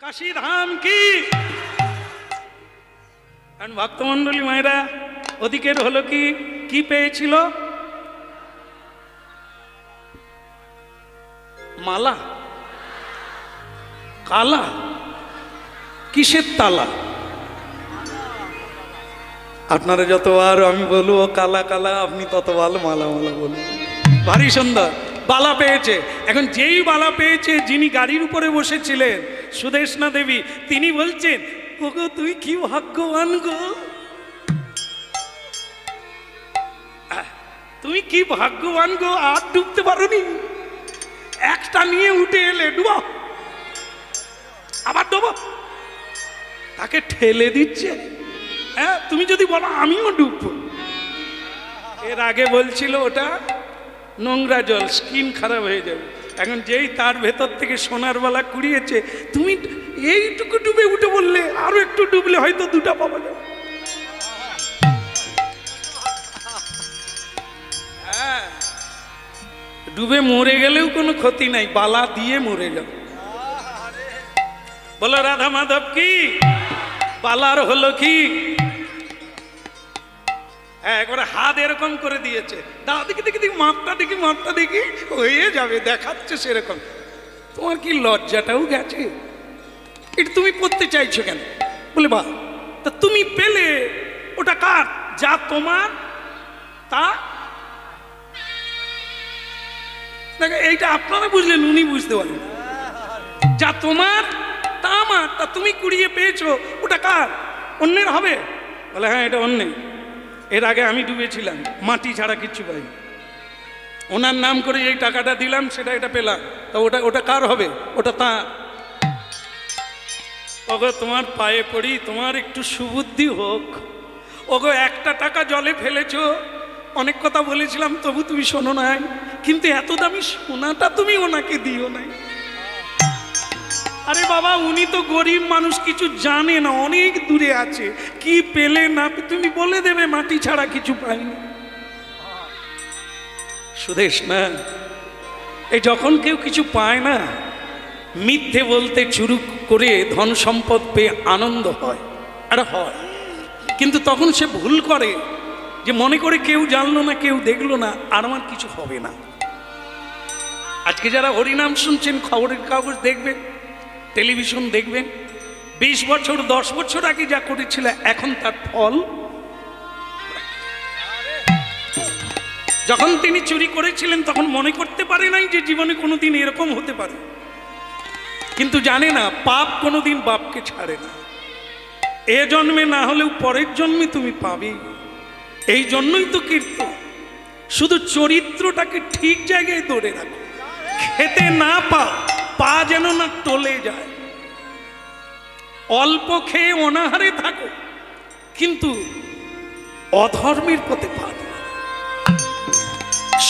কাশী ধাম কি। কারণ ভক্তমন্ডলী মায়েরা ওদিকের হলো কি কি পেয়েছিল? মালা, কালা, কিসের তালা? আপনারা যতবার আমি বলবো কালা কালা, আপনি ততবার মালা মালা বলুন। ভারী সুন্দর বালা পেয়েছে। এখন যেই বালা পেয়েছে, যিনি গাড়ির উপরে বসেছিলেন সুদেশনা দেবী, তিনি বলছেন, ওগো তুই কি ভাগ্যবান গো, তুমি কি ভাগ্যবান গো, আর ডুবতে পারোনি, একটা নিয়ে উঠে এলে, ডুবো আবার ডুবো। তাকে ঠেলে দিচ্ছে। হ্যাঁ, তুমি যদি বলো আমিও ডুববো। এর আগে বলছিল ওটা নোংরা জল, স্কিন খারাপ হয়ে যাবে। এখন যেই তার ভেতর থেকে সোনার বালা কুড়িয়েছে, তুমি এইটুকু ডুবে উঠে বললে আরো একটু ডুবলে হয়তো দুটা পাওয়া যাবে। হ্যাঁ, ডুবে মরে গেলেও কোনো ক্ষতি নাই, বালা দিয়ে মরে যাবে। বলো রাধা মাধব কি। বালার হলো কি, একবার হাত এরকম করে দিয়েছে, দাও দেখি দেখি দেখি, মাপটা দেখি, মাপটা দেখি, হয়ে যাবে, দেখাচ্ছে সেরকম। তোমার কি লজ্জাটাও গেছে? এটা তুমি পড়তে চাইছো কেন? বলে বা তা তুমি পেলে, ওটা কার? যা তোমার তা। দেখো এইটা আপনারা বুঝলেন, উনি বুঝতে পারলেন। যা তোমার তা আমার, তা তুমি কুড়িয়ে পেয়েছো, ওটা কার? অন্যের হবে? বলে হ্যাঁ এটা অন্যের। এর আগে আমি ডুবেছিলাম, মাটি ছাড়া কিচ্ছু পাই। ওনার নাম করে এই টাকাটা দিলাম, সেটা এটা পেলাম, তা ওটা ওটা কার হবে? ওটা তার। ওগো তোমার পায়ে পড়ি, তোমার একটু সুবুদ্ধি হোক। ওগো একটা টাকা জলে ফেলেছো, অনেক কথা বলেছিলাম তবু তুমি শোনো নাই, কিন্তু এত দামি সোনাটা তুমি ওনাকে দিও নাই। আরে বাবা, উনি তো গরিব মানুষ, কিছু জানে না, অনেক দূরে আছে, কি পেলে না তুমি বলে দেবে মাটি ছাড়া কিছু পাইনি। সুদেশ না, এই যখন কেউ কিছু পায় না, মিথ্যে বলতে শুরু করে ধন সম্পদ পেয়ে আনন্দ হয়, আরে হয়, কিন্তু তখন সে ভুল করে যে মনে করে কেউ জানলো না, কেউ দেখলো না, আর আমার কিছু হবে না। আজকে যারা হরিনাম শুনছেন, খবরের কাগজ দেখবেন, টেলিভিশন দেখবেন, 20 বছর 10 বছর আগে যা করেছিল, এখন তার ফল। যখন তিনি চুরি করেছিলেন তখন মনে করতে পারে নাই যে জীবনে কোনোদিন এরকম হতে পারে, কিন্তু জানে না পাপ কোনোদিন বাপকে ছাড়ে না। এ জন্মে না হলেও পরের জন্মে তুমি পাবে। এই জন্যই তো কীর্তন, শুধু চরিত্রটাকে ঠিক জায়গায় ধরে রাখো, খেতে না পাও, পা যেন না টলে যায়। অল্প খেয়ে অনাহারে থাকো, কিন্তু অধর্মের পথে পা দিও না।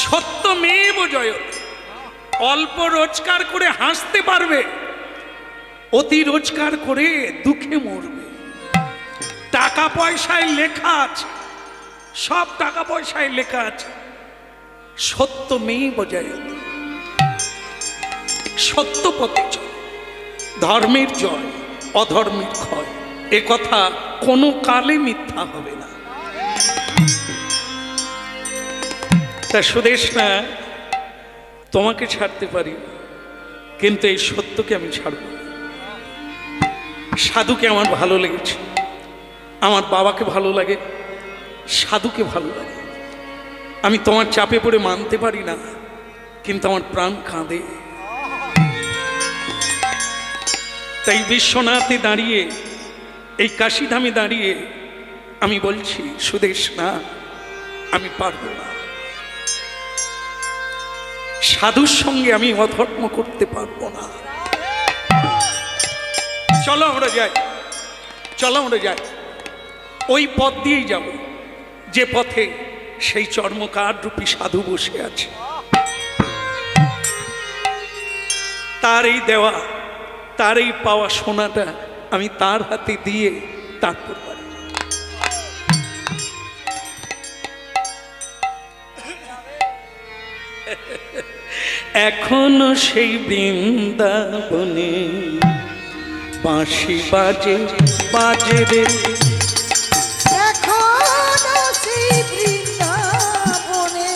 সত্যমেব জয়তে। অল্প রোজগার করে হাসতে পারবে, অতি রোজগার করে দুঃখে মরবে। টাকা পয়সায় লেখা আছে, সব টাকা পয়সায় লেখা আছে, সত্যমেব জয়তে। সত্য পথে চল, ধর্মের জয়, অধর্মের ক্ষয়। এ কথা কোনো কালে মিথ্যা হবে না। তা সুদেশ না, তোমাকে ছাড়তে পারি, কিন্তু এই সত্যকে আমি ছাড়ব না। সাধুকে আমার ভালো লেগেছে, আমার বাবাকে ভালো লাগে, সাধুকে ভালো লাগে। আমি তোমার চাপে পড়ে মানতে পারি না, কিন্তু আমার প্রাণ কাঁদে। তাই বিশ্বনাথে দাঁড়িয়ে, এই কাশীধামে দাঁড়িয়ে আমি বলছি, সুদেশ না, আমি পারব না। সাধুর সঙ্গে আমি অধর্ম করতে পারবো না। চলো আমরা যাই, চলো আমরা যাই, ওই পথ দিয়েই যাব যে পথে সেই চর্মকার রূপী সাধু বসে আছে। তার এই দেওয়া, তার এই পাওয়া সোনাটা আমি তার হাতে দিয়ে তারপর পারি। এখনো সেই বৃন্দাবনে বাঁশি বাজে বাজে রে এখনো সেই বৃন্দাবনে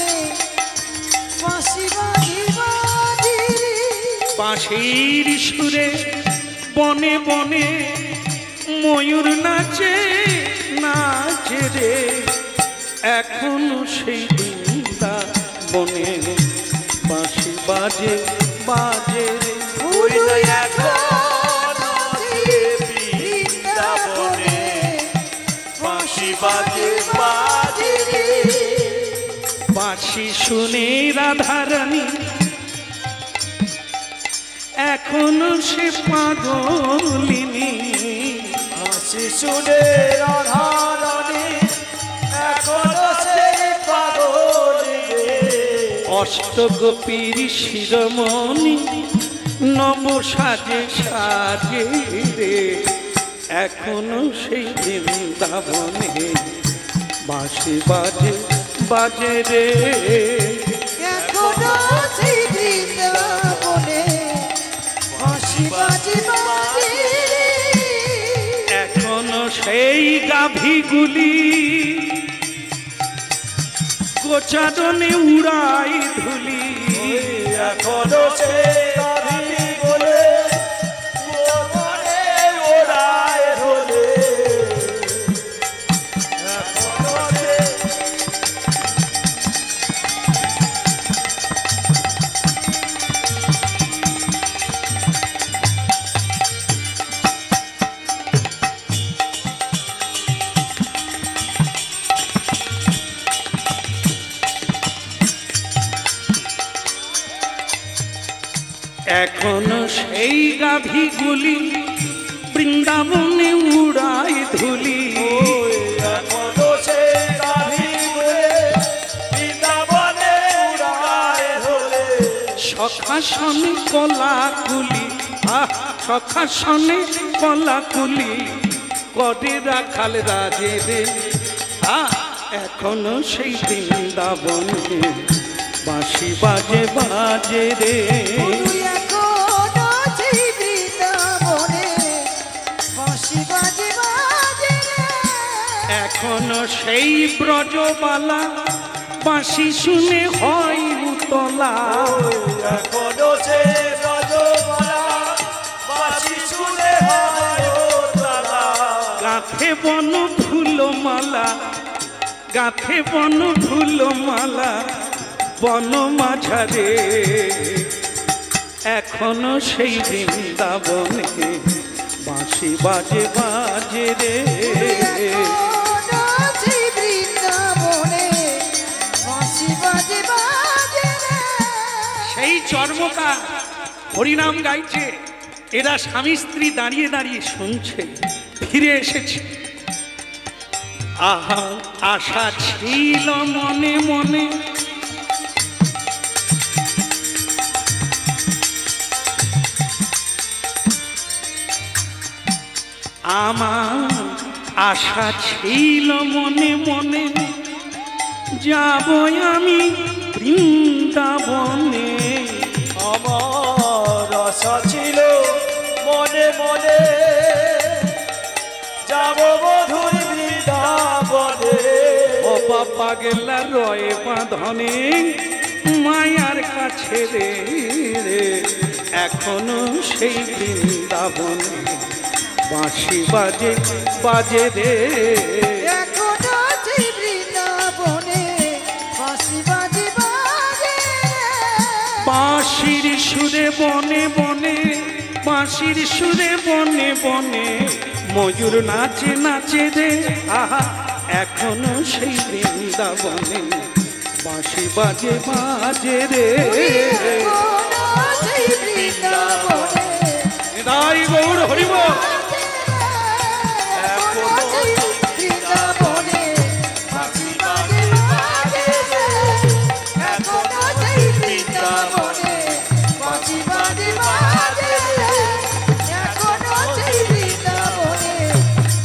বাঁশি বাজে বাজে রে। বাঁশির সুরে বনে বনে ময়ূর নাচে নাচে রে এখনো সেই বৃন্দাবনে বাঁশি বাজে বাজে রে বাঁশি শুনে রাধারানী এখনো সে পাগলিনী বাঁশি শুনে রাধারানী এখনো সে পাগলিনী অষ্টগোপীর শিরোমণি নব সাজে সাজে রে এখনো সেই বৃন্দাবনে বাঁশি বাজে বাজে রে এখনো সেই বৃন্দাবনে বাঁশি বাজে বাজে রে। এখনো সেই গাভীগুলি গোচারণে উড়াই ধুলি এখনো সে গাভী বলে গোবরে ওড়ায় ধুলি এখনো সে এখনো সেই গাভীগুলি বৃন্দাবনে উড়াই ধুলি এখনো সে গাভী বলে বৃন্দাবনে উড়ায় ধুলি সখাসনে কলাকুলি সখাসনে কলাকুলি করে রাখাল রাজে রে এখনো সেই বৃন্দাবনে বাঁশি বাজে বাজে রে এখনো সেই বৃন্দাবনে বাঁশি বাজে বাজে রে। এখনো সেই ব্রজবালা বাঁশি শুনে হয় উতলা এখনো সে ব্রজবালা বাঁশি শুনে হয় উতলা গাঁথে বন ফুলমালা গাঁথে বন ফুলমালা বন মাঝারে এখনো সেই বৃন্দাবনে বাঁশি বাজে বাজে রে এখনো সেই বৃন্দাবনে বাঁশি বাজে বাজে রে। সেই চর্মকার হরিনাম গাইছে এরা স্বামী স্ত্রী দাঁড়িয়ে দাঁড়িয়ে শুনছে ফিরে এসেছে আহা আশা ছিল মনে মনে আমার আশা ছিল মনে মনে যাব আমি বৃন্দাবনে আমার আশা ছিল মনে মনে যাব মধুর বৃন্দাবনে ও বাবা গেলা রয়ে বাঁধনে মায়ার কাছে রে রে এখনো সেই বৃন্দাবনে বাঁশি বাজে বাজে রে এখনো সেই বৃন্দাবনে বাঁশি বাজে বাজে রে। বাঁশির সুরে বনে বনে বাঁশির সুরে বনে বনে ময়ূর নাচে নাচে রে আহা এখনো সেই বৃন্দাবনে বাঁশি বাজে বাজে রে এখনো সেই বৃন্দাবনে তাই গৌর হরিব এখনো সেই বৃন্দাবনে বাঁশি বাজে বাজে রে। এখনো সেই বৃন্দাবনে বাঁশি বাজে বাজে রে। এখনো সেই বৃন্দাবনে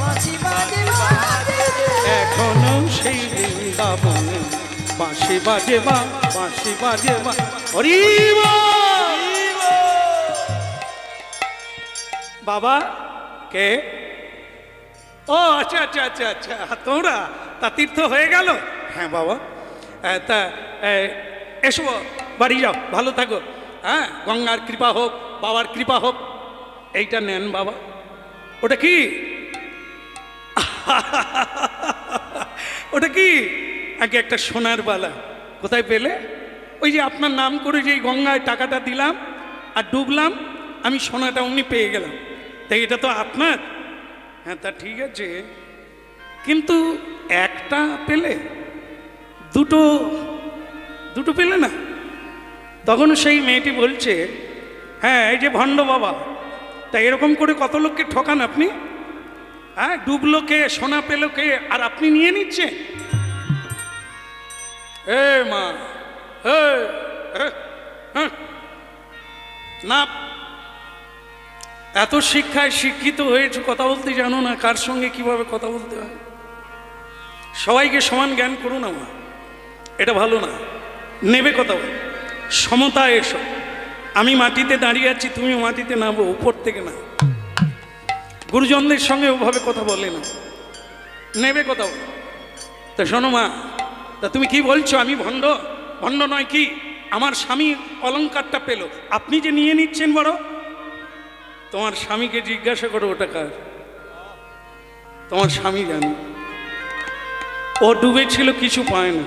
বাঁশি বাজে বাজে রে। এখনো সেই বৃন্দাবনে বাঁশি বাজে বা বাঁশি বাজে বা হরিব বাবা কে? ও আচ্ছা আচ্ছা আচ্ছা আচ্ছা, তোমরা তা তীর্থ হয়ে গেল? হ্যাঁ বাবা। তা এসো বাড়ি যাও, ভালো থাকো। হ্যাঁ, গঙ্গার কৃপা হোক, বাবার কৃপা হোক। এইটা নেন বাবা। ওটা কি? ওটা কি? আগে একটা সোনার বালা। কোথায় পেলে? ওই যে আপনার নাম করে যে গঙ্গায় টাকাটা দিলাম আর ডুবলাম, আমি সোনাটা অমনি পেয়ে গেলাম। তাই এটা তো আপনার। হ্যাঁ তা ঠিক আছে, কিন্তু একটা পেলে, দুটো দুটো পেলে না? তখন সেই মেয়েটি বলছে, হ্যাঁ এই যে ভণ্ড বাবা, তা এরকম করে কত লোককে ঠকান আপনি? হ্যাঁ, ডুবলো কে, সোনা পেলো কে, আর আপনি নিয়ে নিচ্ছেন? এ মা, না, এত শিক্ষায় শিক্ষিত হয়েছে, কথা বলতে জানো না কার সঙ্গে কিভাবে কথা বলতে হয়। সবাইকে সমান জ্ঞান করুন, আমার এটা ভালো না। নেবে কথা বল, সমতা এসো। আমি মাটিতে দাঁড়িয়ে আছি, তুমি মাটিতে নামো, উপর থেকে না। গুরুজনদের সঙ্গে ওভাবে কথা বলে না, নেবে কথা বল। তা শোনো মা, তা তুমি কি বলছো আমি ভণ্ড? ভণ্ড নয় কি, আমার স্বামী অলংকারটা পেল, আপনি যে নিয়ে নিচ্ছেন বড়। তোমার স্বামীকে জিজ্ঞাসা করো ওটা কার। তোমার স্বামী জানে, ও ডুবেছিল, কিছু পায় না।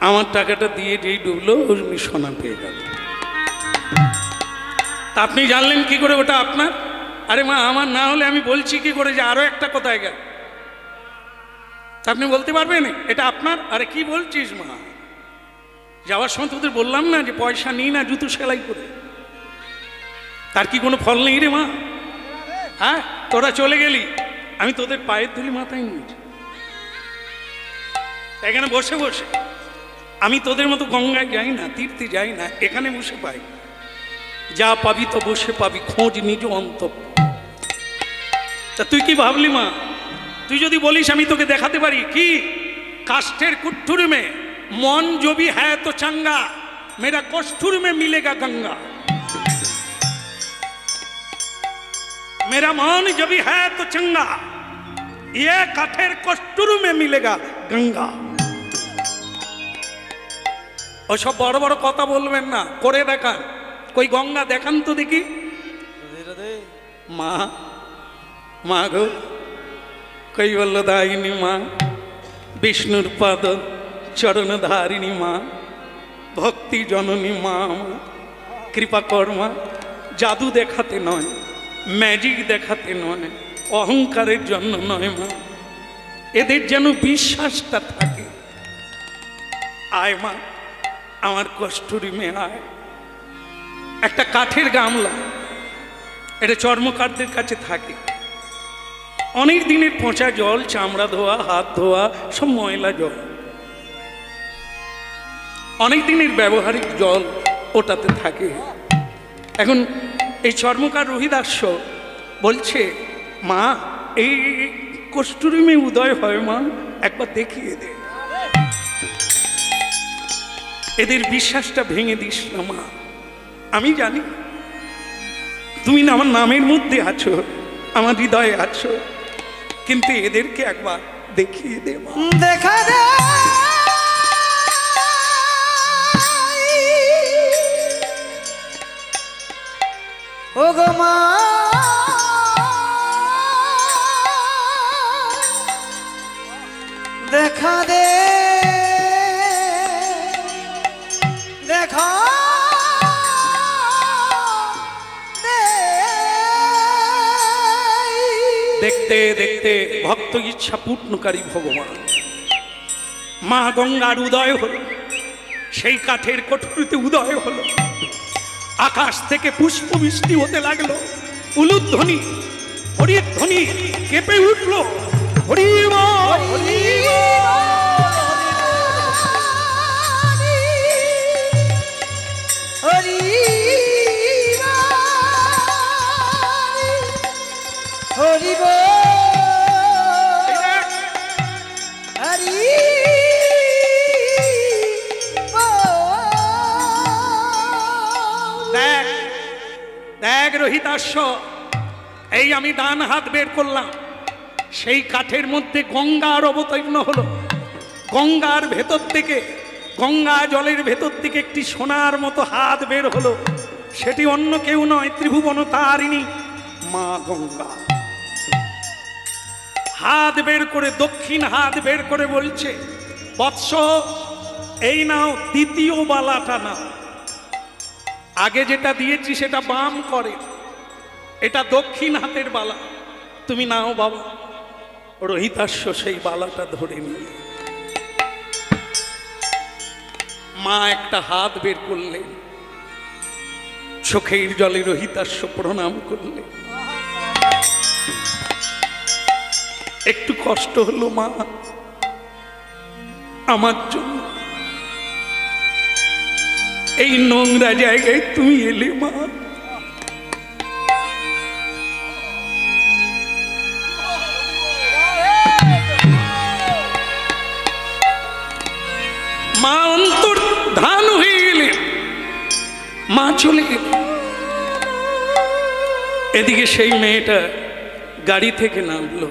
আমার টাকাটা দিয়ে যেই ডুবলো, ওই সোনা পেয়ে গেল। তা আপনি জানলেন কি করে ওটা আপনার? আরে মা, আমার না হলে আমি বলছি কি করে যে আরো একটা কোথায় গেল? তা আপনি বলতে পারবেন এটা আপনার? আরে কি বলছিস মা, যাওয়ার সময় তোদের বললাম না যে পয়সা নিই না, জুতো সেলাই করে। তার কি কোনো ফল নেই রে মা? হ্যাঁ, তোরা চলে গেলি, আমি তোদের পায়ের ধুলি মাথায় নিয়েছি। এখানে বসে বসে আমি তোদের মতো গঙ্গায় যাই না, তীর্থে যাই না, এখানে বসে পাই। যা পাবি তো বসে পাবি, খোঁজ নিজ অন্তর। তা তুই কি ভাবলি মা? তুই যদি বলিস আমি তোকে দেখাতে পারি কি, কাষ্ঠের কুঠুর মে মন জবি হ্যাঁ তো চাঙ্গা, মেরা কষ্ঠুর মে মিলেগা গঙ্গা। मेरा मन जब भी है तो चंगा, ये काठेर कष्टुर में मिलेगा गंगा। ওসব বড় বড় কথা বলবেন না, করে দেখান। কই গঙ্গা দেখান তো দেখি। মা, মা গো, কই বললো দায়িনী মা, বিষ্ণুর পদ চরণ ধারিণী মা, ভক্তি জননী মা, কৃপা কর্মা। জাদু দেখাতে নয়, ম্যাজিক দেখাতে নয়, অহংকারের জন্য নয় মা, এদের যেন বিশ্বাসটা থাকে। আয় মা, আমার কষ্টুরি মেয়ে আয়। একটা কাঠের গামলা, এটা চর্মকারদের কাছে থাকে। অনেক দিনের পচা জল, চামড়া ধোয়া, হাত ধোয়া, সব ময়লা জল, অনেক দিনের ব্যবহারিক জল ওটাতে থাকে। এখন এই চর্মকার রোহিদাস্য বলছে, মা এই কষ্টুরি মেয়ে উদয় হয় মা, একবার দেখিয়ে দে। এদের বিশ্বাসটা ভেঙে দিস না মা। আমি জানি তুমি না আমার নামের মধ্যে আছো, আমার হৃদয়ে আছো, কিন্তু এদেরকে একবার দেখিয়ে দে মা। দেখা দে ও গো মা, দেখা দে, দেখা দে। দেখতে দেখতে ভক্ত ইচ্ছা পূর্ণকারী ভগবান মা গঙ্গার উদয় হলো, সেই কাঠের কোঠরিতে উদয় হলো। আকাশ থেকে পুষ্প বৃষ্টি হতে লাগলো, উলুধ্বনি হরির ধ্বনি কেঁপে উঠলো। হরি বল, হরি হরি হরি হরি দেখ দেখ রোহিতাস্য, এই আমি ডান হাত বের করলাম, সেই কাঠের মধ্যে গঙ্গার অবতীর্ণ হলো। গঙ্গার ভেতর থেকে, গঙ্গা জলের ভেতর থেকে একটি সোনার মতো হাত বের হলো। সেটি অন্য কেউ নয়, ত্রিভুবন তারিণী মা গঙ্গা। হাত বের করে, দক্ষিণ হাত বের করে বলছে, বৎস এই নাও দ্বিতীয় বালাটা নাও। আগে যেটা দিয়েছি সেটা বাম করে, এটা দক্ষিণ হাতের বালা, তুমি নাও বাবা। রোহিতাস্য সেই বালাটা ধরে নিল। মা একটা হাত বের করলেন, চোখের জলে রোহিতাস্য প্রণাম করলেন। একটু কষ্ট হলো মা, আমার জন্য এই নোংরা জায়গায় তুমি এলে মা। মা অন্তর্ধান হয়ে গেলেন, মা চলে গেলেন। এদিকে সেই মেয়েটা গাড়ি থেকে নামলো।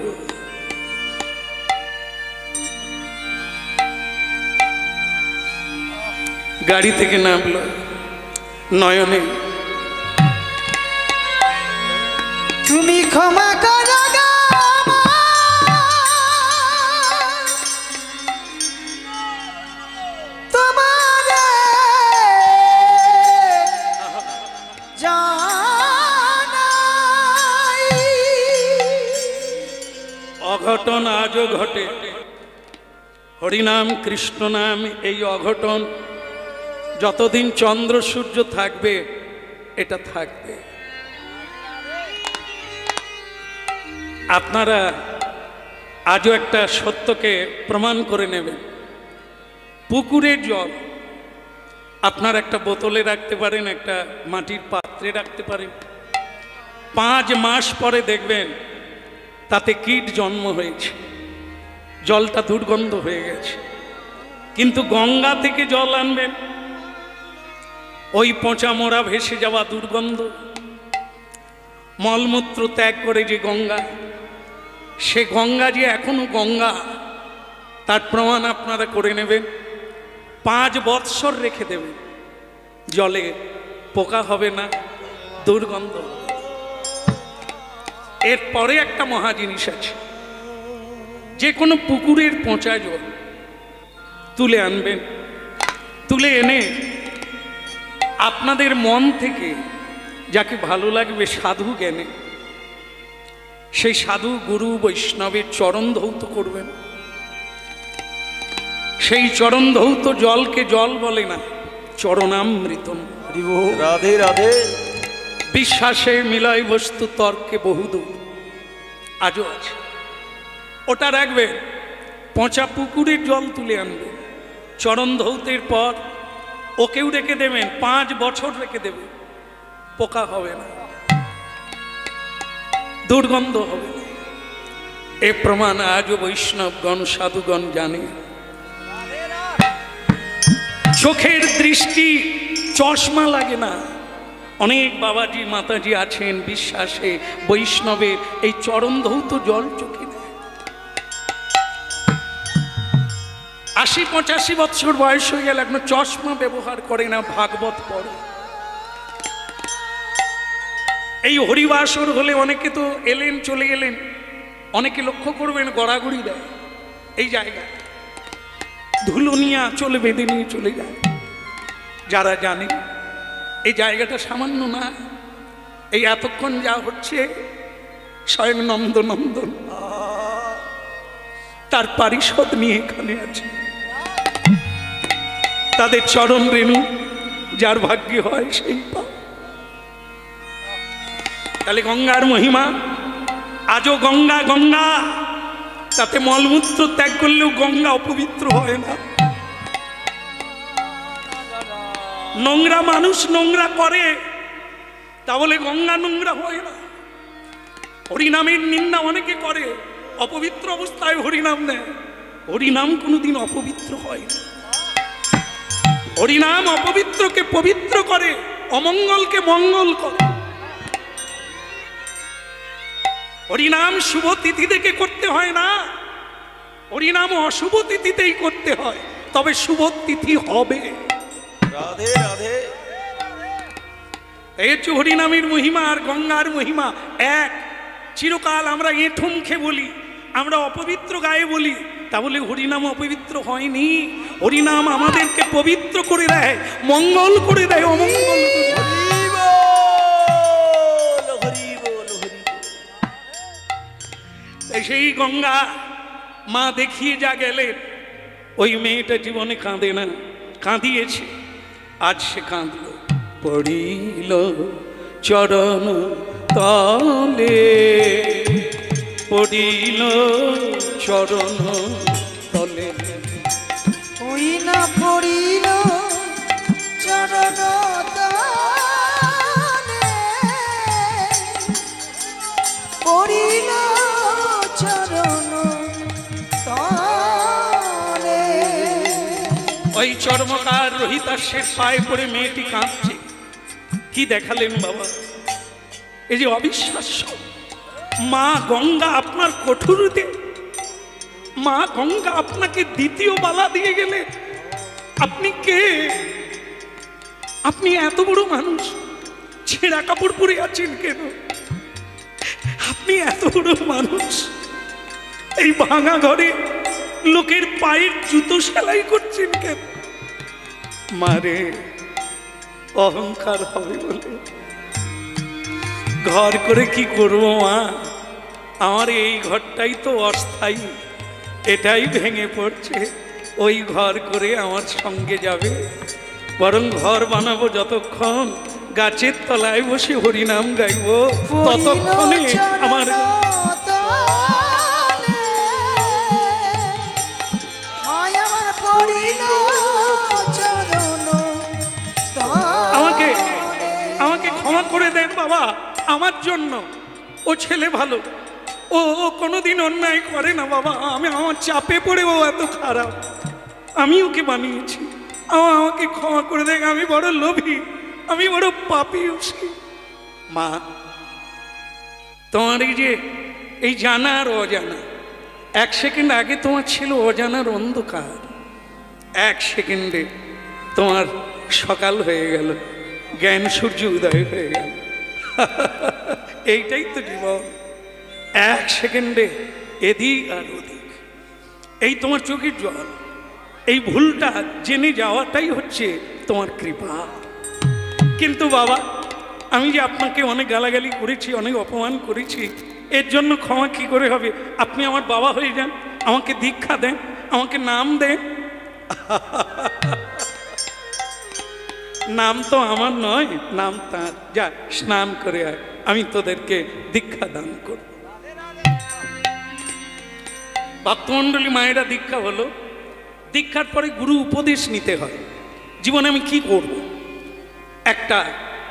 গাড়ি থেকে নামলো, নয়নে তুমি ক্ষমা করো গো তোমার জানাই। অঘটন আজও ঘটে, হরিনাম কৃষ্ণ নাম, এই অঘটন যতদিন চন্দ্র সূর্য থাকবে এটা থাকবে। আপনারা আজও একটা সত্যকে প্রমাণ করে নেবেন। পুকুরের জল আপনার একটা বোতলে রাখতে পারেন, একটা মাটির পাত্রে রাখতে পারেন। 5 মাস পরে দেখবেন তাতে কীট জন্ম হয়েছে, জলটা দুর্গন্ধ হয়ে গেছে। কিন্তু গঙ্গা থেকে জল আনবেন, ওই পচা মোড়া ভেসে যাওয়া দুর্গন্ধ, মলমূত্র ত্যাগ করে যে গঙ্গা, সে গঙ্গা যে এখনো গঙ্গা তার প্রমাণ আপনারা করে নেবেন। 5 বৎসর রেখে দেবেন, জলে পোকা হবে না, দুর্গন্ধ। এরপরে একটা মহা জিনিস আছে, যে কোনো পুকুরের পচা জল তুলে আনবেন, তুলে এনে আপনাদের মন থেকে যাকে ভালো লাগবে সাধু জ্ঞানে সেই সাধু গুরু বৈষ্ণবের চরণ ধৌত করবেন। সেই চরণ ধৌত জলকে জল বলে না, চরণামৃতম। রাধে রাধে। বিশ্বাসে মিলয় বস্তু, তর্কে বহুদূর, আজও আছে। ওটা রাখবেন, পচা পুকুরের জল তুলে আনবেন, চরণ ধৌতের পর ওকেও রেখে দেবেন, 5 বছর রেখে দেবেন, পোকা হবে না, দুর্গন্ধ হবে না। এ প্রমাণ আজও বৈষ্ণবগণ সাধুগণ জানে। চোখের দৃষ্টি চশমা লাগে না। অনেক বাবাজি মাতাজি আছেন বিশ্বাসে বৈষ্ণবের এই চরণ ধৌত জল চোখে নেয়। 80-85 বছর বয়স হয়ে গেলে এখনো চশমা ব্যবহার করে না, ভাগবত পড়ে। এই হরিবাসর হলে অনেকে তো এলেন চলে গেলেন, অনেকে লক্ষ্য করবেন গড়াগড়ি দেয় এই জায়গায়, ধুলো নিয়ে চলে বেঁধে নিয়ে চলে যায়। যারা জানে এই জায়গাটা সামান্য না, এই এতক্ষণ যা হচ্ছে স্বয়ং নন্দনন্দন তার পারিষদ নিয়ে এখানে আছে। তাদের চরণ রেণু যার ভাগ্যে হয় সেই পায়। তাহলে গঙ্গার মহিমা আজও গঙ্গা গঙ্গা, তাতে মলমূত্র ত্যাগ করলেও গঙ্গা অপবিত্র হয় না। নোংরা মানুষ নোংরা করে, তাহলে গঙ্গা নোংরা হয় না। হরিনামের নিন্দা অনেকে করে, অপবিত্র অবস্থায় হরিনাম নেয়, হরিনাম কোনোদিন অপবিত্র হয় না। হরিনাম অপবিত্রকে পবিত্র করে, অমঙ্গলকে মঙ্গল করে। হরিনাম শুভ তিথি থেকে করতে হয় না, হরিনাম অশুভ তিথিতেই করতে হয়, তবে শুভ তিথি হবে। রাধে রাধে। এই হচ্ছে হরিনামের মহিমা আর গঙ্গার মহিমা এক। চিরকাল আমরা এঁঠো মুখে বলি, আমরা অপবিত্র গায়ে বলি, তা বলে হরিনাম অপবিত্র হয়নি। হরিনাম আমাদেরকে পবিত্র করে দেয়, মঙ্গল করে দেয়, অমঙ্গল করে দেয়। হরি বল, হরি বল, হরি বল। তাই সেই গঙ্গা মা দেখিয়ে যা গেলেন, ওই মেয়েটা জীবনে কাঁদে না, কাঁদিয়েছে, আজ সে কাঁদল। পড়িল চরণ তলে, পড়িল চরণ তলে, ওই না পড়িল চরণ তলে, পড়িল চরণ তলে। ওই চর্মকার রোহিতাশের পায়ে পড়ে মেয়েটি কাঁদছে। কি দেখালেন বাবা, এই যে অবিশ্বাস্য। মা গঙ্গা আপনার কঠোরতে, মা গঙ্গা আপনাকে দ্বিতীয় বালা দিয়ে গেলে। আপনি কে? আপনি এত বড় মানুষ, ছেঁড়া কাপড় পরে আছেন কেন? আপনি এত বড় মানুষ, এই ভাঙা ঘরে লোকের পায়ের জুতো সেলাই করছেন কেন? মারে অহংকার হবে বলে ঘর করে কি করবো মা? আমার এই ঘরটাই তো অস্থায়ী, এটাই ভেঙে পড়ছে। ওই ঘর করে আমার সঙ্গে যাবে? বরং ঘর বানাবো যতক্ষণ গাছের তলায় বসে হরিনাম গাইবো, ততক্ষণে আমার আমাকে আমাকে ক্ষমা করে দেন বাবা, আমার জন্য। ও ছেলে ভালো, ও কোনোদিন অন্যায় করে না বাবা। আমার চাপে পড়ে ও এত খারাপ, আমি ওকে বানিয়েছি। আমাকে ক্ষমা করে দেন, আমি বড় লোভী, আমি বড় পাপী। মা, তোমার এই যে এই জানা আর অজানা, এক সেকেন্ড আগে তোমার ছিল অজানার অন্ধকার, এক সেকেন্ডে তোমার সকাল হয়ে গেল, জ্ঞান সূর্য উদয় হয়ে গেল। এইটাই তো জীবন, এক সেকেন্ডে এদিক আর ওদিক। এই তোমার চোখের জল, এই ভুলটা জেনে যাওয়াটাই হচ্ছে তোমার কৃপা। কিন্তু বাবা, আমি যে আপনাকে অনেক গালাগালি করেছি, অনেক অপমান করেছি, এর জন্য ক্ষমা কি করে হবে? আপনি আমার বাবা হয়ে যান, আমাকে দীক্ষা দেন, আমাকে নাম দেন। নাম তো আমার নয়, নাম তাঁর। যা স্নান করে আয়, আমি তোদেরকে দীক্ষা দান করব। ভক্তমণ্ডলী মায়েরা দীক্ষা হলো, দীক্ষার পরে গুরু উপদেশ নিতে হয়। জীবনে আমি কি করব, একটা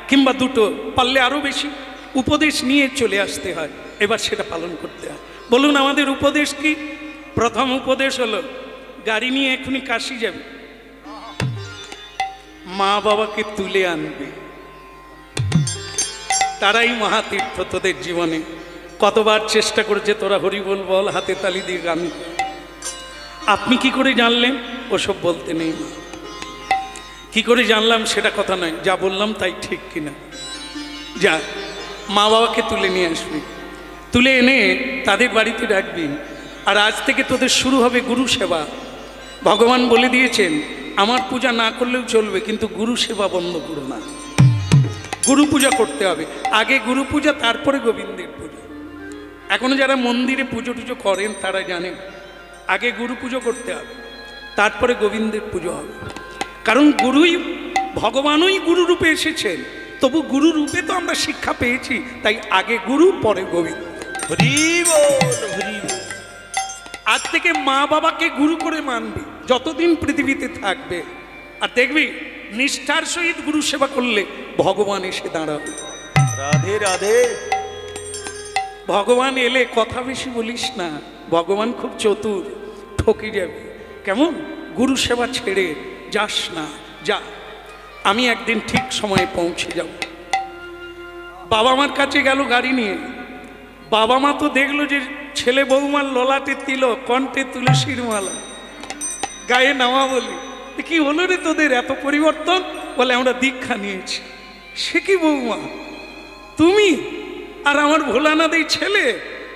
কিংবা দুটো, পারলে আরো বেশি উপদেশ নিয়ে চলে আসতে হয়, এবার সেটা পালন করতে হয়। বলুন আমাদের উপদেশ কি? প্রথম উপদেশ হলো, গাড়ি নিয়ে এখনই কাশি যাবে, মা বাবাকে তুলে আনবে, তারাই মহাতীর্থ তোদের জীবনে। কতবার চেষ্টা করেছে তোরা হরি বল বল, হাতে তালি দিয়ে গান। আপনি কি করে জানলেন? ওসব বলতে নেই মা। কি করে জানলাম সেটা কথা নয়, যা বললাম তাই ঠিক কিনা। যা মা বাবাকে তুলে নিয়ে আসবি, তুলে এনে তাদের বাড়িতে রাখবি। আর আজ থেকে তোদের শুরু হবে গুরু সেবা। ভগবান বলে দিয়েছেন, আমার পূজা না করলেও চলবে, কিন্তু গুরু সেবা বন্ধ করো না। গুরু পূজা করতে হবে, আগে গুরু পূজা, তারপরে গোবিন্দের পূজা। এখনো যারা মন্দিরে পুজো টুজো করেন তারা জানেন, আগে গুরু পুজো করতে হবে, তারপরে গোবিন্দের পুজো হবে। কারণ গুরুই, ভগবানই গুরু রূপে এসেছেন, তবু গুরু রূপে তো আমরা শিক্ষা পেয়েছি, তাই আগে গুরু পরে গোবিন্দ। হরি বল, হরি বল। আজ থেকে মা বাবাকে গুরু করে মানবি যতদিন পৃথিবীতে থাকবে। আর দেখবি নিষ্ঠার সহিত গুরু সেবা করলে ভগবান এসে দাঁড়াবে। রাধে রাধে। ভগবান এলে কথা বেশি বলিস না, ভগবান খুব চতুর, ঠকে যাবে। কেমন? গুরু সেবা ছেড়ে যাস না, যা। আমি একদিন ঠিক সময়ে পৌঁছে যাব। বাবা আমার কাছে গেল গাড়ি নিয়ে, বাবা মা তো দেখলো যে ছেলে বৌমার ললাটে তিলক, কণ্ঠে তুলসীর মালা, গায়ে নামা বলি, কি হলো রে তোদের এত পরিবর্তন? বলে আমরা দীক্ষা নিয়েছি। সে কি বৌমা তুমি আর আমার ভোলানাথ এই ছেলে?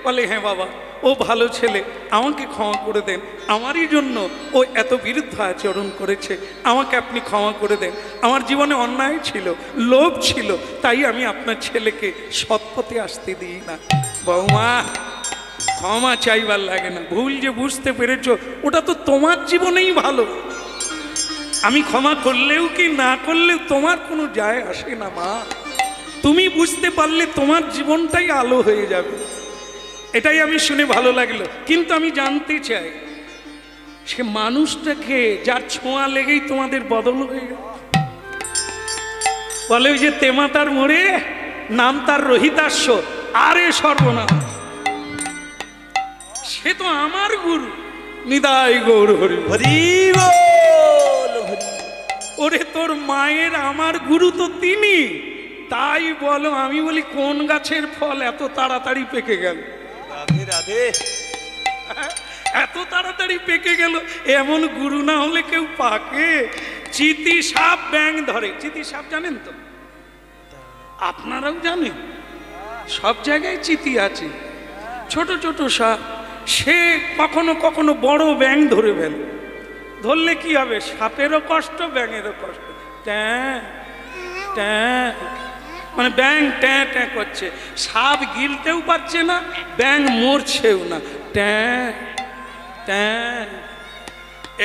বলে হ্যাঁ বাবা, ও ভালো ছেলে, আমাকে ক্ষমা করে দেন, আমারই জন্য ও এত বিরুদ্ধ আচরণ করেছে, আমাকে আপনি ক্ষমা করে দেন। আমার জীবনে অন্যায় ছিল, লোভ ছিল, তাই আমি আপনার ছেলেকে সৎপথে আসতে দিই না। বৌমা ক্ষমা চাইবার লাগে না, ভুল যে বুঝতে পেরেছ ওটা তো তোমার জীবনেই ভালো, আমি ক্ষমা করলেও কি না করলেও তোমার কোনো যায় আসে না মা। তুমি বুঝতে পারলে তোমার জীবনটাই আলো হয়ে যাবে। এটাই আমি শুনে ভালো লাগলো। কিন্তু আমি জানতে চাই সে মানুষটাকে যার ছোঁয়া লেগেই তোমাদের বদল হয়ে গেল। বলে ওই যে তেমাতার মোড়ে নাম তার রহিতাস্য, আরে সর্বনাশ, সে তো আমার গুরু, নিদাই গৌর হরি হরি বল হরি। ওরে তোর মায়ের আমার গুরু তো তিনি, তাই বলো। আমি বলি কোন গাছের ফল এত তাড়াতাড়ি পেকে গেল? রাধে রাধে। এত তাড়াতাড়ি পেকে গেল, এমন গুরু না হলে কেউ পাকে? চিতি সাপ ব্যাং ধরে, চিতি সাপ জানেন তো? আপনারাও জানেন, সব জায়গায় চিতি আছে, ছোট ছোট সাপ। সে কখনো কখনো বড় ব্যাং ধরে ফেলে। ধরলে কি হবে? সাপেরও কষ্ট, ব্যাঙেরও কষ্ট। ট্যাঁ ট্যাঁ, মানে ব্যাং ট্যাঁ ট্যাঁ করছে, সাপ গিলতেও পারছে না, ব্যাং মরছেও না, ট্যাঁ ট্যাঁ।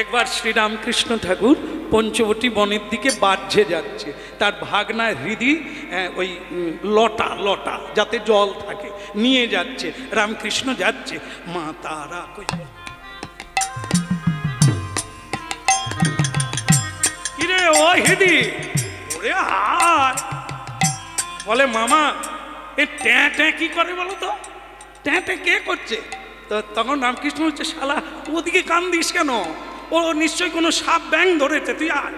একবার শ্রীরামকৃষ্ণ ঠাকুর পঞ্চবটী বনের দিকে বাহ্যে যাচ্ছে, তার ভাগনা হৃদি ওই লটা লটা যাতে জল থাকে নিয়ে যাচ্ছে, রামকৃষ্ণ যাচ্ছে, মা তারা কই কিরে ও হৃদি, ওরে হায়। বলে মামা এ ট্যাঁ ট্যাঁ কি করে বলো তো? ট্যাঁ ট্যাঁ কে করছে? তো তখন রামকৃষ্ণ হচ্ছে, শালা ওদিকে কান দিস কেন? ও নিশ্চয়ই কোনো সাপ ব্যাং ধরেছে, তুই আয়।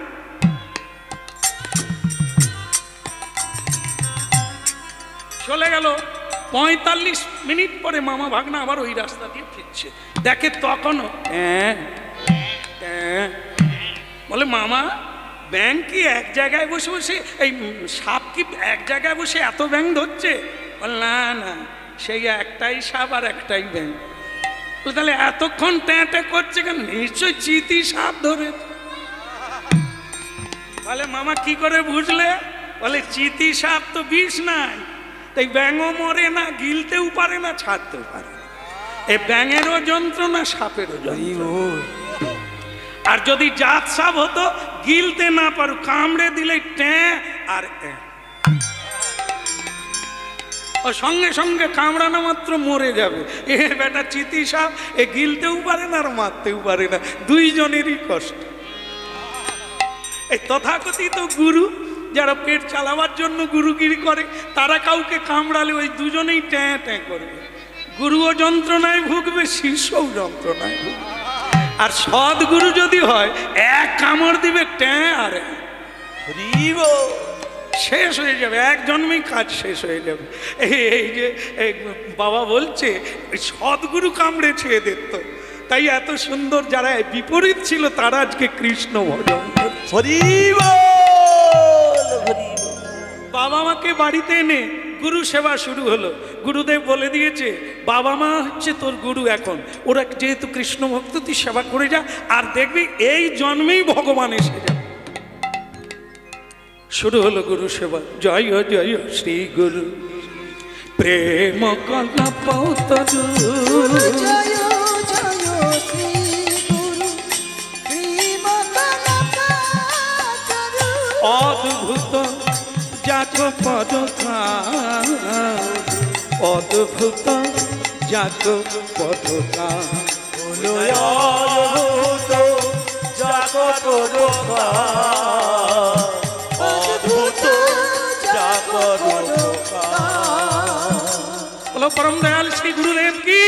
চলে গেল। 45 মিনিট পরে মামা ভাগনা আবার ওই রাস্তা দিয়ে ফিরছে, দেখে তখনও হ্যাঁ হ্যাঁ। বলে মামা ব্যাং কি এক জায়গায় বসে বসে, এই সাপ কি এক জায়গায় বসে এত ব্যাং ধরছে? বল না না, সেই একটাই সাপ আর একটাই ব্যাং। তাহলে এতক্ষণ ট্যাঁ ট্যাঁ করছে কেন? নিশ্চয় চিতি সাপ ধরে। বলে মামা কি করে বুঝলে? বলে চিতি সাপ তো বিষ নাই, তাই ব্যাঙও মরে না, গিলতেও পারে না, ছাড়তেও পারে না। এই ব্যাঙেরও যন্ত্রণা, সাপেরও যন্ত্রণা। আর যদি জাত সাপ হতো, গিলতে না পারো, কামড়ে দিলে ট্যাঁ আর ও সঙ্গে সঙ্গে কামড়ানো মাত্র মরে যাবে। এ বেটা চিতি সাপ, এ গিলতেও পারে না আর মারতেও পারে না, দুইজনেরই কষ্ট। এই তথাকথিত গুরু যারা পেট চালাবার জন্য গুরুগিরি করে, তারা কাউকে কামড়ালে ওই দুজনেই ট্যাঁ ট্যাঁ করবে। গুরুও যন্ত্রণায় ভুগবে, শিষ্যও যন্ত্রণায় ভুগবে। আর সদ্গুরু যদি হয়, এক কামড় দিবে ট্যাঁ আর হরি বল। শেষ হয়ে যাবে, এক জন্মেই কাজ শেষ হয়ে যাবে। এই যে বাবা বলছে সদ্গুরু কামড়েছে এদের, তো তাই এত সুন্দর। যারা বিপরীত ছিল তারা আজকে কৃষ্ণ ভজন করছে। হরি বল হরি বল। বাবা মাকে বাড়িতে এনে গুরু সেবা শুরু হলো। গুরুদেব বলে দিয়েছে বাবা মা হচ্ছে তোর গুরু, এখন ওরা যেহেতু কৃষ্ণ ভক্ত, তুই সেবা করে যা, আর দেখবি এই জন্মেই ভগবান এসে যাবে। শুরু হলো গুরু সেবা। জয় জয় শ্রী গুরু, প্রেম কল্প তরু। জয় জয় শ্রী গুরু, প্রেম কল্প তরু। অদ্ভুত যাক পদকা, অদ্ভুত যাক পদকা, অদ্ভুত যাক পদকা, অদ্ভুত যাক পদকা। বলো পরম দয়াল শ্রী গুরুদেব কি।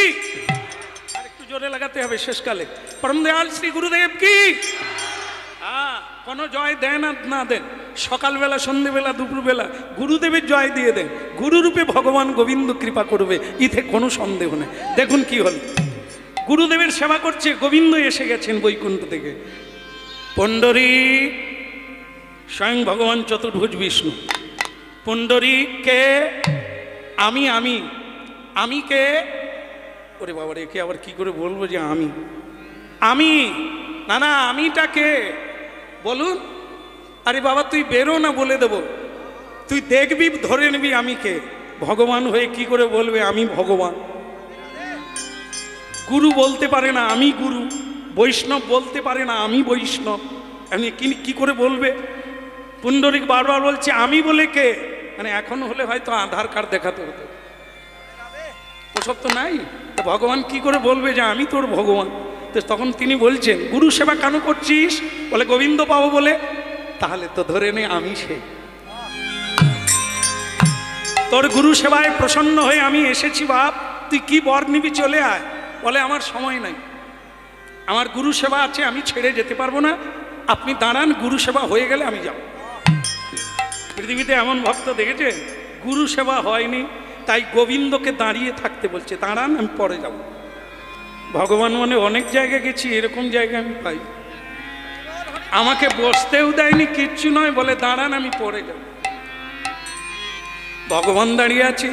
আর একটু জোরে লাগাতে হবে শেষকালে। পরম দয়াল শ্রী গুরুদেব কি। কোনো জয় দেন আর না দেন, সকালবেলা, সন্ধ্যেবেলা, দুপুরবেলা গুরুদেবের জয় দিয়ে দেন, গুরুরূপে ভগবান গোবিন্দ কৃপা করবে, ইতে কোনো সন্দেহ নেই। দেখুন কি হল, গুরুদেবের সেবা করছে, গোবিন্দ এসে গেছেন বৈকুণ্ঠ থেকে। পুণ্ডরীক, স্বয়ং ভগবান চতুর্ভুজ বিষ্ণু। পুণ্ডরীক কে? আমি আমি আমি কে? ওরে বাবা রে, কে আবার কি করে বলবো যে আমি আমি? না না, আমিটা কে বলুন? আরে বাবা তুই বেরো না, বলে দেবো। তুই দেখবি, ধরে নিবি আমি কে। ভগবান হয়ে কি করে বলবে আমি ভগবান? গুরু বলতে পারে না আমি গুরু, বৈষ্ণব বলতে পারে না আমি বৈষ্ণব, আমি কি করে বলবে? পুণ্ডরিক বারবার বলছে আমি বলে কে, মানে এখন হলে হয়তো আধার কার্ড দেখাতে হতো, ওসব তো নাই। তো ভগবান কি করে বলবে যে আমি তোর ভগবান? তো তখন তিনি বলছেন, গুরু সেবা কেন করছিস? বলে গোবিন্দ পাবো বলে। তাহলে তো ধরে নে আমি সে। তোর গুরু সেবায় প্রসন্ন হয়ে আমি এসেছি বাপ, তুই কি বর নিবি চলে আয়। বলে আমার সময় নাই, আমার গুরু সেবা আছে, আমি ছেড়ে যেতে পারবো না, আপনি দাঁড়ান, গুরু সেবা হয়ে গেলে আমি যাব। পৃথিবীতে এমন ভক্ত দেখেছে গুরু সেবা হয়নি, তাই গোবিন্দকে দাঁড়িয়ে থাকতে বলছে, দাঁড়ান আমি পরে যাব। ভগবান মনে অনেক জায়গায় গেছি, এরকম জায়গায় আমি পাই, আমাকে বসতেও দেয়নি, কিচ্ছু নয়, বলে দাঁড়ান আমি পরে যাব। ভগবান দাঁড়িয়ে আছে,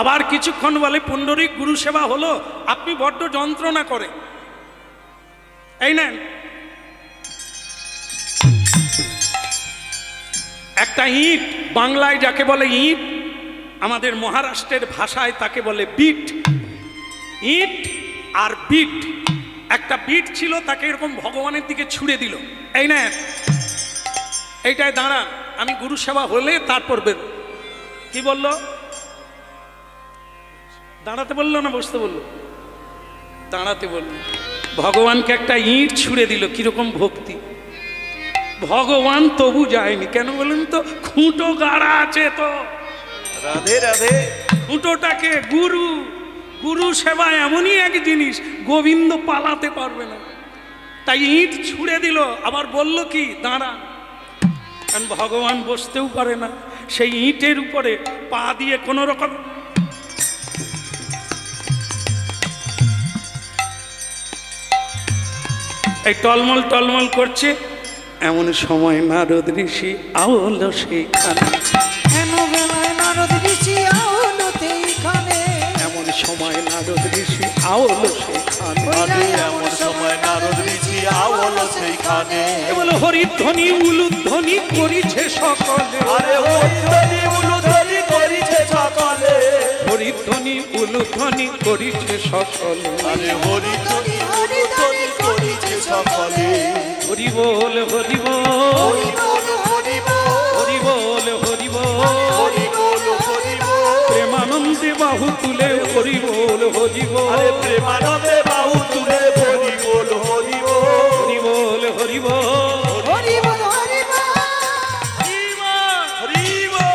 আবার কিছুক্ষণ বলে পুণ্ডরিক গুরু সেবা হলো, আপনি বড্ড যন্ত্রণা করে, এই নেন একটা ইট, বাংলায় যাকে বলে ইট, আমাদের মহারাষ্ট্রের ভাষায় তাকে বলে বিট। ইট আর বিট, একটা বিট ছিল, তাকে এরকম ভগবানের দিকে ছুড়ে দিল, এই নেন এইটাই দাঁড়ান, আমি গুরু সেবা হলে তারপর বের। কি বলল? দাঁড়াতে বললো না বসতে বললো? দাঁড়াতে বললো। ভগবানকে একটা ইট ছুড়ে দিল, কিরকম ভক্তি! ভগবান তবু যায়নি, কেন বলুন তো? খুঁটো গাড়া আছে তো। রাধে রাধে। খুঁটোটাকে গুরু, গুরু সেবা এমনই এক জিনিস, গোবিন্দ পালাতে পারবে না, তাই ইট ছুড়ে দিল, আবার বলল কি দাঁড়া, কারণ ভগবান বসতেও পারে না, সেই ইটের উপরে পা দিয়ে কোনো রকম এই টলমল টলমল করছে। এমন সময় নারদ ঋষি আওলো সেইখানে, নারদ ঋষি আওলো সেইখানে, এমন সময় নারদ ঋষি আওলো সেইখানে, এমন সময় নারদ ঋষি আওলো সেইখানে। বলো হরিধ্বনি উলুধ্বনি করিছে সকলে, আরে হরিধ্বনি উলুধ্বনি করিছে সকলে, হরিধ্বনি উলুধ্বনি করিছে সকলে, আরে হরিধ্বনি উলুধ্বনি করিছে সকলে। হরি বল হরি বল, হরি বল হরি বল, হরি বল হরি বল, হরি বল হরি বল, প্রেমানন্দে বাহু তুলে হরি বল হরি বল, আরে প্রেমানন্দে বাহু তুলে হরি বল হরি বল, হরি বল হরি বল, হরি বল হরি বল। হরি বল।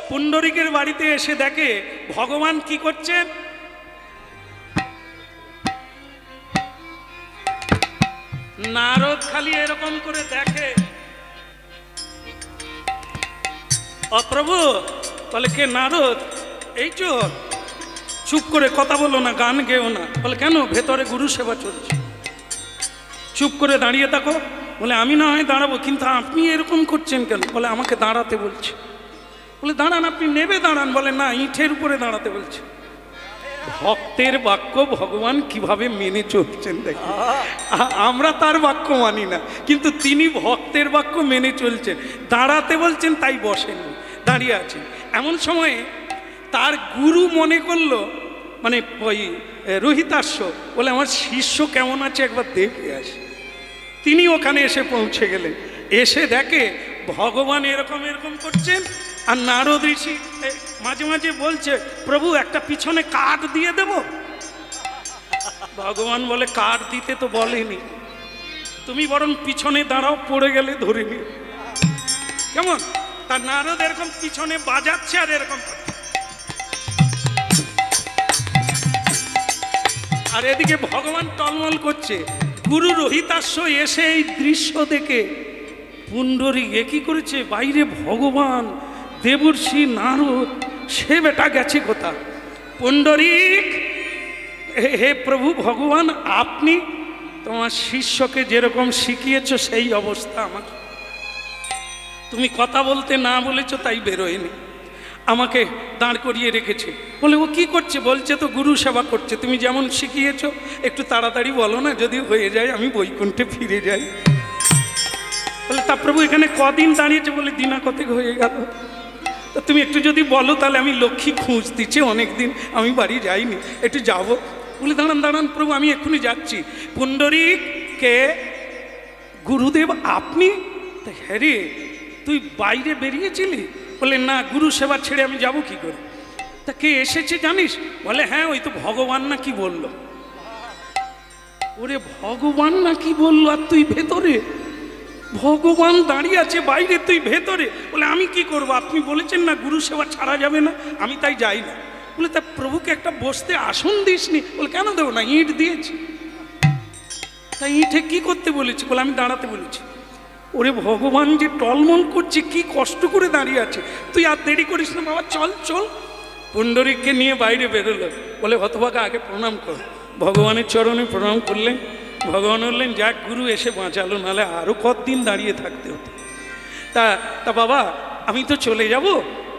পুণ্ডরিকের বাড়িতে এসে দেখে ভগবান কি করছেন। নারদ খালি এরকম করে দেখে, অপ্রভু বলে কে? নারদ। এই চোর, চুপ করে কথা বলো না, গান গেও না। বলে কেন? ভেতরে গুরু সেবা চলছে, চুপ করে দাঁড়িয়ে থাকো। বলে আমি না হয় দাঁড়াবো, কিন্তু আপনি এরকম করছেন কেন? বলে আমাকে দাঁড়াতে বলছে। বলে দাঁড়ান, আপনি নেবে দাঁড়ান। বলে না, ইটের উপরে দাঁড়াতে বলছে। ভক্তের বাক্য ভগবান কিভাবে মেনে চলছেন দেখুন। আমরা তার বাক্য মানি না, কিন্তু তিনি ভক্তের বাক্য মেনে চলছেন। দাঁড়াতে বলছেন তাই বসেন, দাঁড়িয়ে আছেন। এমন সময়ে তার গুরু মনে করলো, মানে ওই রোহিতাশ্ব, বলে আমার শিষ্য কেমন আছে একবার দেখে আসি। তিনি ওখানে এসে পৌঁছে গেলেন, এসে দেখে ভগবান এরকম এরকম করছেন, আর নারদ ঋষি মাঝে মাঝে বলছে, প্রভু একটা পিছনে কাঠ দিয়ে দেব। ভগবান বলে কাঠ দিতে তো বলেনি, তুমি বরং পিছনে দাঁড়াও, পড়ে গেলে ধরে নিও। কেমন? তার নারদ এরকম পিছনে বাজাচ্ছে আর এরকম, আর এদিকে ভগবান টলমল করছে। গুরু রোহিতাশ্ব এসে এই দৃশ্য দেখে পুণ্ডরীক কি করেছে, বাইরে ভগবান দেবর্ষি নারদ সে বেটা গেছে কোথা? পুণ্ডরীক, হে প্রভু ভগবান, আপনি তোমার শিষ্যকে যেরকম শিখিয়েছ সেই অবস্থা আমার। তুমি কথা বলতে না বলেছো তাই বেরোয়নি, আমাকে দাঁড় করিয়ে রেখেছে। বলে ও কি করছে? বলছে তো গুরু সেবা করছে। তুমি যেমন শিখিয়েছো একটু তাড়াতাড়ি বলো না, যদি হয়ে যায় আমি বৈকুণ্ঠে ফিরে যাই। বলে তা প্রভু এখানে কদিন দাঁড়িয়েছে? বলে দিনা কতক হয়ে গেল। তা তুমি একটু যদি বলো তাহলে আমি লক্ষ্মী খুঁজ দিচ্ছি, অনেক দিন আমি বাড়ি যাইনি, একটু যাবো। বলে দাঁড়ান দাঁড়ান প্রভু, আমি এক্ষুনি যাচ্ছি। পুণ্ডরীককে, গুরুদেব আপনি? হ্যাঁ রে, তুই বাইরে বেরিয়েছিলি? বলে না, গুরু সেবা ছেড়ে আমি যাব কি করে? তা কে এসেছে জানিস? বলে হ্যাঁ, ওই তো ভগবান না কি বললো। ওরে ভগবান না কি বললো, আর তুই ভেতরে? ভগবান দাঁড়িয়ে আছে বাইরে, তুই ভেতরে? বলে আমি কি করব, আপনি বলেছেন না গুরু সেবা ছাড়া যাবে না, আমি তাই যাই না। বলে তা প্রভুকে একটা বসতে আসন দিসনি? বলে কেন দেবো না, ইঁট দিয়েছি। তা ইঁটে কি করতে বলেছি? বলে আমি দাঁড়াতে বলেছি। ওরে ভগবান যে টলমল করছে, কি কষ্ট করে দাঁড়িয়ে আছে, তুই আর দেরি করিস না বাবা, চল চল। পুণ্ডরীককে নিয়ে বাইরে বেরোলো। বলে হতভাগা আগে প্রণাম কর। ভগবানের চরণে প্রণাম করলেন। ভগবান বললেন যাক, গুরু এসে বাঁচালো, নাহলে আরও কতদিন দাঁড়িয়ে থাকতে হতো। তা বাবা আমি তো চলে যাব,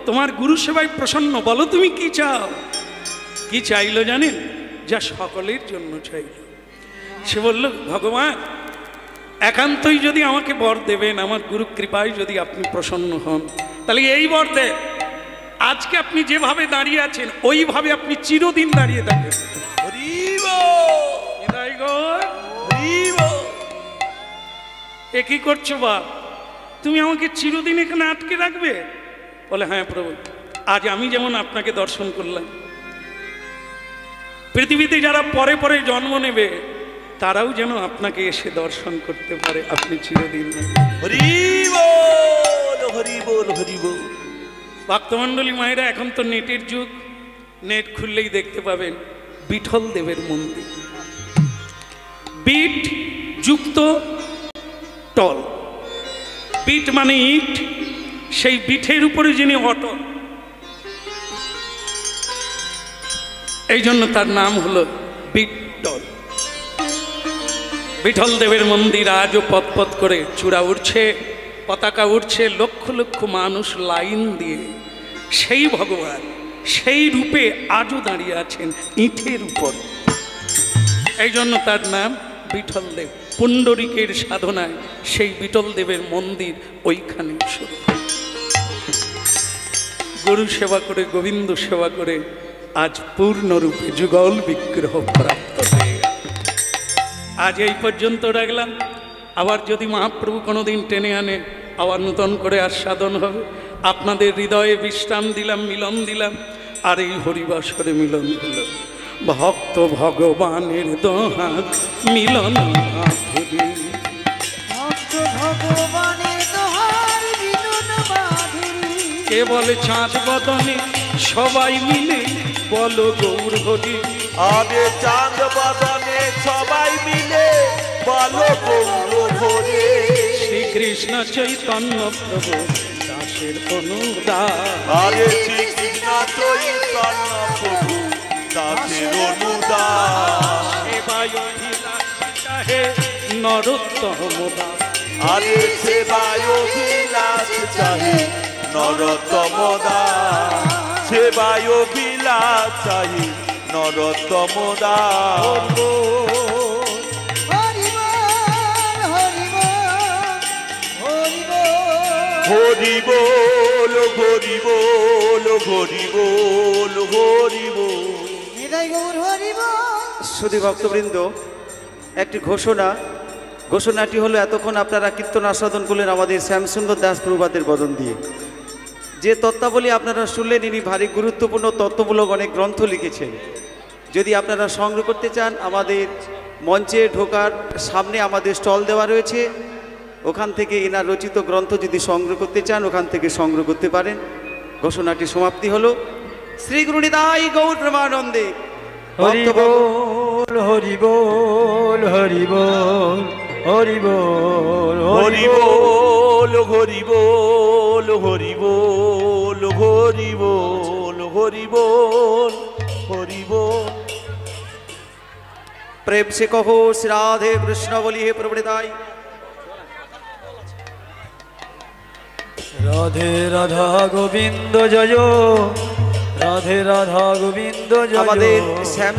তোমার গুরু সেবায় প্রসন্ন, বলো তুমি কি চাও? কি চাইলো জানেন? যা সকলের জন্য চাইল। সে বলল ভগবান একান্তই যদি আমাকে বর দেবেন, আমার গুরু কৃপায় যদি আপনি প্রসন্ন হন, তাহলে এই বর দেন, আজকে আপনি যেভাবে দাঁড়িয়ে আছেন ওইভাবে আপনি চিরদিন দাঁড়িয়ে থাকেন। এ কি করছো বাপ, তুমি আমাকে চিরদিন এখানে আটকে রাখবে? বলে হ্যাঁ প্রভু, আজ আমি যেমন আপনাকে দর্শন করলাম, পৃথিবীতে যারা পরে পরে জন্ম নেবে তারাও যেন আপনাকে এসে দর্শন করতে পারে, আপনি চিরদিন। ভক্তমণ্ডলী মায়েরা, এখন তো নেটের যুগ, নেট খুললেই দেখতে পাবেন বিঠল দেবের মন্দির। বিট যুক্ত টল, বিট মানে ইট, সেই বিঠের উপরে যিনি অটল, এই জন্য তার নাম হলো বিটল। বিঠল দেবের মন্দির আজও পথ করে চূড়া উঠছে, পতাকা উঠছে, লক্ষ লক্ষ মানুষ লাইন দিয়ে। সেই ভগবান সেই রূপে আজও দাঁড়িয়ে আছেন ইটের উপর, এই জন্য তার নাম বিঠল দেব। পুণ্ডরীকের সাধনায় সেই বিঠল দেবের মন্দির ওইখানে শুরু। গুরু সেবা করে, গোবিন্দ সেবা করে আজ পূর্ণরূপে যুগল বিগ্রহ প্রাপ্ত হয়ে গেল। আজ এই পর্যন্ত রাখলাম, আবার যদি মহাপ্রভু কোনোদিন টেনে আনে আবার নূতন করে আস্বাদন হবে। আপনাদের হৃদয়ে বিশ্রাম দিলাম, মিলন দিলাম, আর এই হরিবাসরে মিলন হলো। ভক্ত ভগবানের দোহাত মিলন মাধুরী, ভক্ত ভগবানের দোহার মিলন মাধুরী। কে বলে চাঁদ বদনে সবাই মিলে বলো গৌর হরি। আরে চাঁদ বদনে সবাই মিলে বলো গৌর হরি। শ্রীকৃষ্ণ চৈতন্য প্রভু দাসের অনুদান। আরে শ্রীকৃষ্ণ চৈতন্য প্রভু দাসের অনুদান। সেবায় অভিলাষ চাহে নরোত্তম দাস। আরে সেবায় অভিলাষ চাহে নরোত্তম দাস। সেবায় অভিলাষ চাহে নরোত্তম দাস। হরি বল হরি বল হরি বল। হরি বল হরি বল হরি বল হরি বল। নিতাই গৌর হরি বল। সুধী ভক্তবৃন্দ, একটি ঘোষণাটি হলো এতক্ষণ আপনারা কীর্তন আস্বাদন করলেন আমাদের শ্যামসুন্দর দাস প্রভুপাদের বদন দিয়ে। যে তত্ত্বাবলী আপনারা শুনলেন, ইনি ভারী গুরুত্বপূর্ণ তত্ত্বমূলক অনেক গ্রন্থ লিখেছেন। যদি আপনারা সংগ্রহ করতে চান, আমাদের মঞ্চে ঢোকার সামনে আমাদের স্টল দেওয়া রয়েছে, ওখান থেকে এনার রচিত গ্রন্থ যদি সংগ্রহ করতে চান ওখান থেকে সংগ্রহ করতে পারেন। ঘোষণাটি সমাপ্তি হলো। শ্রী গুরু নিতাই গৌর প্রেমানন্দে। হরি বল হরি বল হরি বল হরি বল হরি বল হরি বল হরি বল হরি বল হরি বল হরি বল। प्रेम से कहो श्री राधे कृष्ण बोलिए प्रभुताई। রাধে রাধা গোবিন্দ জয়, রাধে রাধা গোবিন্দ জয়। আমাদের শ্যাম